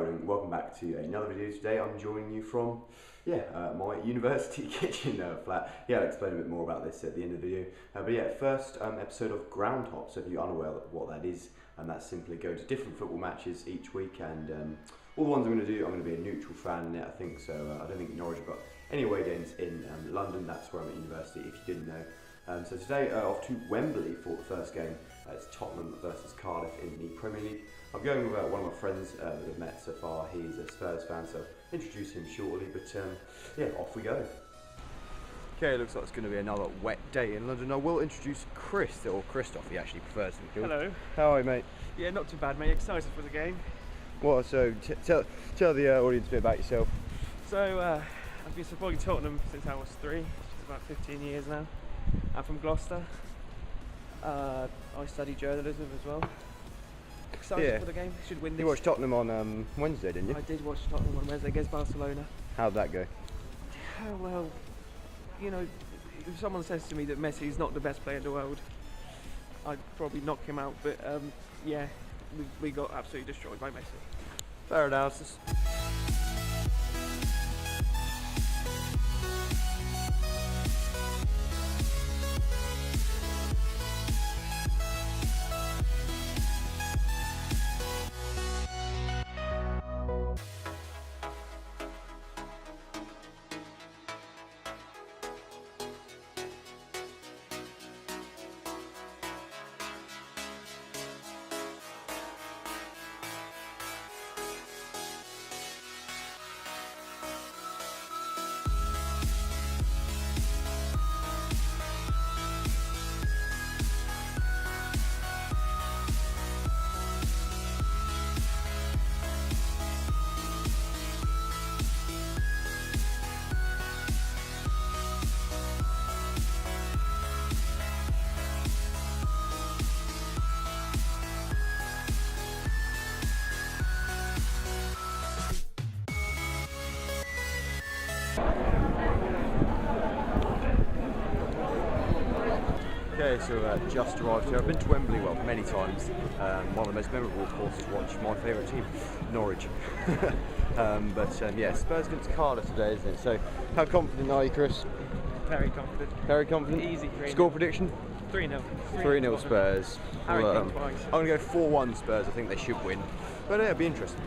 going? Welcome back to another video. Today I'm joining you from my university kitchen flat. I'll explain a bit more about this at the end of the video. But first episode of GROUNDHOP. So if you're unaware what that is, that's simply go to different football matches each week, and all the ones I'm going to do, I'm going to be a neutral fan in it, I think. So I don't think Norwich have got any away games in London. That's where I'm at university, if you didn't know. So today off to Wembley for the first game. It's Tottenham versus Cardiff in the Premier League. I'm going with one of my friends that I've met so far. He's a Spurs fan, so I'll introduce him shortly. But off we go. Okay, looks like it's going to be another wet day in London. I will introduce Kris, or Christoph, he actually prefers to be called. Hello. How are you, mate? Yeah, not too bad, mate. Excited for the game. Well, so tell the audience a bit about yourself. So, I've been supporting Tottenham since I was 3, which is about 15 years now. I'm from Gloucester. I study journalism as well. Excited for the game. Should win this. You watched Tottenham on Wednesday, didn't you? I did watch Tottenham on Wednesday against Barcelona. How'd that go? Well, you know, if someone says to me that Messi's not the best player in the world, I'd probably knock him out. But yeah, we got absolutely destroyed by Messi. Fair analysis. Okay, so just arrived here. I've been to Wembley, well, many times. One of the most memorable, of course, is watch my favourite team, Norwich. Yeah, Spurs against Cardiff today, isn't it? So, how confident are you, Kris? Very confident. Very confident? Easy 3-0. Score prediction? 3-0. 3-0 Spurs. Harry Kane twice. I'm going to go 4-1 Spurs. I think they should win. But it'll be interesting.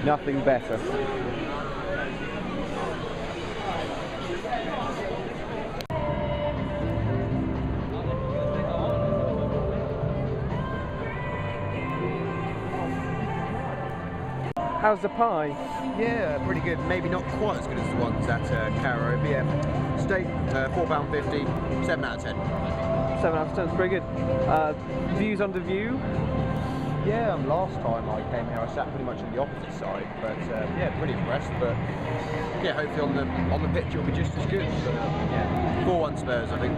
Nothing better. How's the pie? Yeah, pretty good. Maybe not quite as good as the ones at Caro, but yeah. Steak, £4.50, 7 out of 10. 7 out of 10 is pretty good. Views on the view? Yeah, last time I came here I sat pretty much on the opposite side, but yeah, pretty impressed. But yeah, hopefully on the pitch it'll be just as good. But yeah, 4-1 Spurs, I think.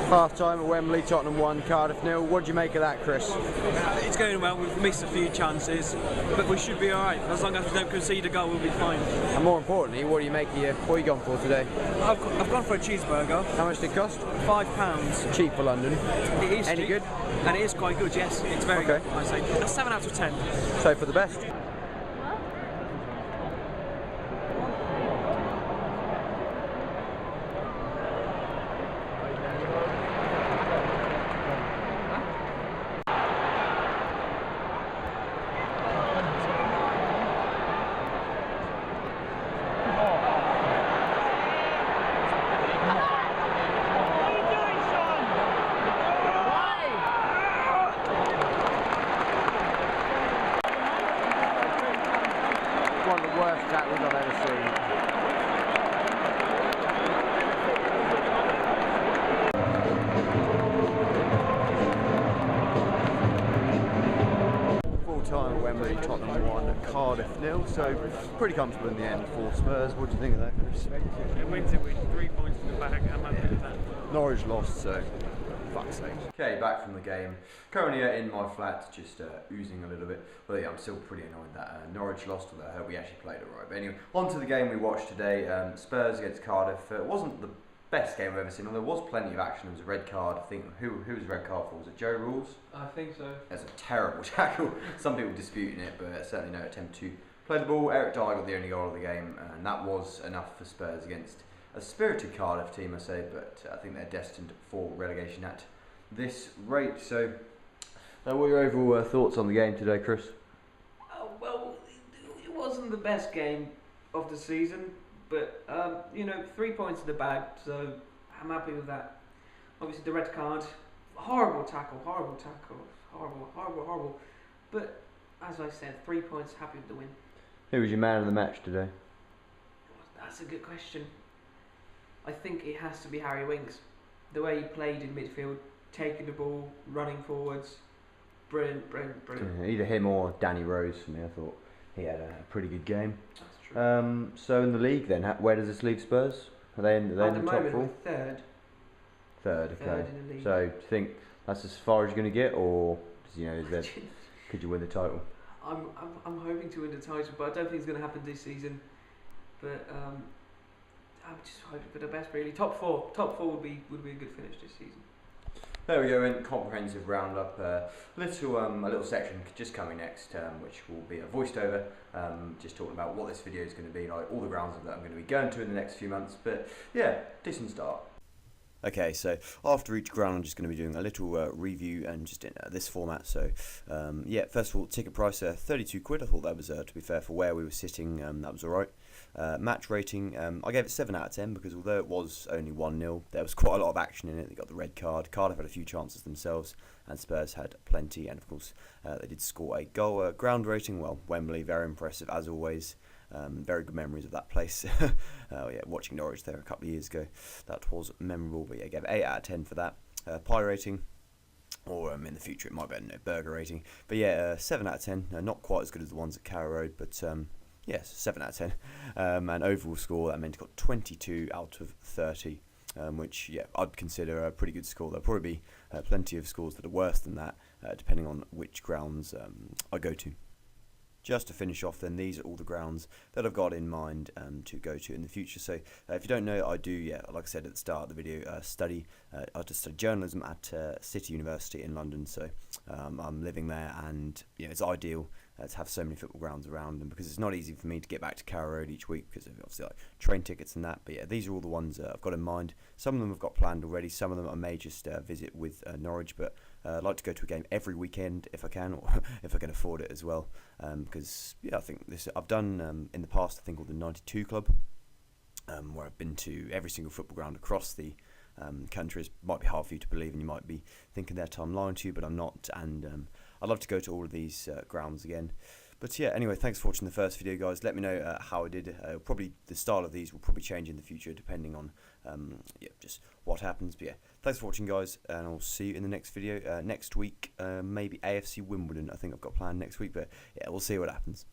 Half time at Wembley, Tottenham 1, Cardiff 0. What do you make of that, Kris? It's going well. We've missed a few chances, but we should be alright. As long as we don't concede a goal, we'll be fine. And more importantly, what do you make of what are you gone for today? I've gone for a cheeseburger. How much did it cost? £5. Cheap for London. It is Any cheap, good? and it is quite good. Yes, it's very good. I say a 7 out of 10. So for the best. One of the worst tackles I've ever seen. Full time at Wembley, Tottenham 1, Cardiff 0. So pretty comfortable in the end for Spurs. What do you think of that, Kris? It wins it with 3 points in the bag. I'm happy with that. Norwich lost, so fuck's sake. Okay, back from the game. Currently in my flat, just oozing a little bit. But yeah, I'm still pretty annoyed that Norwich lost, although I hope we actually played alright. But anyway, on to the game we watched today. Spurs against Cardiff. It wasn't the best game I've ever seen, although there was plenty of action. There was a red card. I think, who was the red card for? Was it Joe Rules? I think so. That's a terrible tackle. Some people disputing it, but certainly no attempt to play the ball. Eric Dyer got the only goal of the game, and that was enough for Spurs against a spirited Cardiff team, I say, but I think they're destined for relegation at this rate. So, what are your overall thoughts on the game today, Kris? Well, it wasn't the best game of the season, but 3 points in the bag, so I'm happy with that. Obviously, the red card, horrible tackle. But as I said, 3 points, happy with the win. Who was your man of the match today? That's a good question. I think it has to be Harry Winks. The way he played in midfield, taking the ball, running forwards, brilliant. Yeah, either him or Danny Rose for me. I thought he had a pretty good game. That's true. So in the league then, where does this leave Spurs? Are they in the top moment, four? we're third. Third, okay. Third in the league. So do you think that's as far as you're going to get, or could you win the title? I'm hoping to win the title, but I don't think it's going to happen this season. But I'm just hoping for the best, really. Top four would be a good finish this season. There we go, in comprehensive roundup. A little section just coming next, which will be a voiced over, just talking about what this video is going to be like, all the grounds that I'm going to be going to in the next few months. But yeah, decent start. Okay, so after each ground, I'm just going to be doing a little review and just in this format. So, yeah, first of all, ticket price, 32 quid. I thought that was, to be fair, for where we were sitting, that was alright. Match rating, I gave it 7 out of 10 because although it was only 1-0, there was quite a lot of action in it. They got the red card. Cardiff had a few chances themselves, and Spurs had plenty. And of course, they did score a goal. Ground rating, well, Wembley, very impressive as always. Very good memories of that place. Yeah, watching Norwich there a couple of years ago, that was memorable. But yeah, I gave 8 out of 10 for that. Pie rating, or in the future it might be a burger rating. But yeah, 7 out of 10. Not quite as good as the ones at Carrow Road, but yes, 7 out of 10. And overall score, that meant it got 22 out of 30. Which, yeah, I'd consider a pretty good score. There'll probably be plenty of scores that are worse than that, depending on which grounds I go to. Just to finish off then, these are all the grounds that I've got in mind to go to in the future. So if you don't know, I do, yeah, like I said at the start of the video, I study journalism at City University in London. So I'm living there, and it's ideal to have so many football grounds around, and because it's not easy for me to get back to Carrow Road each week because of obviously like train tickets and that. But yeah, these are all the ones I've got in mind. Some of them I've got planned already. Some of them I may just visit with Norwich, but I'd like to go to a game every weekend if I can, or if I can afford it as well. Because yeah, I think I've done in the past, I think, called the 92 Club, where I've been to every single football ground across the country. It might be hard for you to believe, and you might be thinking that I'm lying to you, but I'm not. And I'd love to go to all of these grounds again. But yeah, anyway, thanks for watching the first video, guys. Let me know how I did. Probably the style of these will probably change in the future depending on just what happens. But yeah, thanks for watching, guys, and I'll see you in the next video next week. Maybe AFC Wimbledon, I think I've got planned next week. But yeah, we'll see what happens.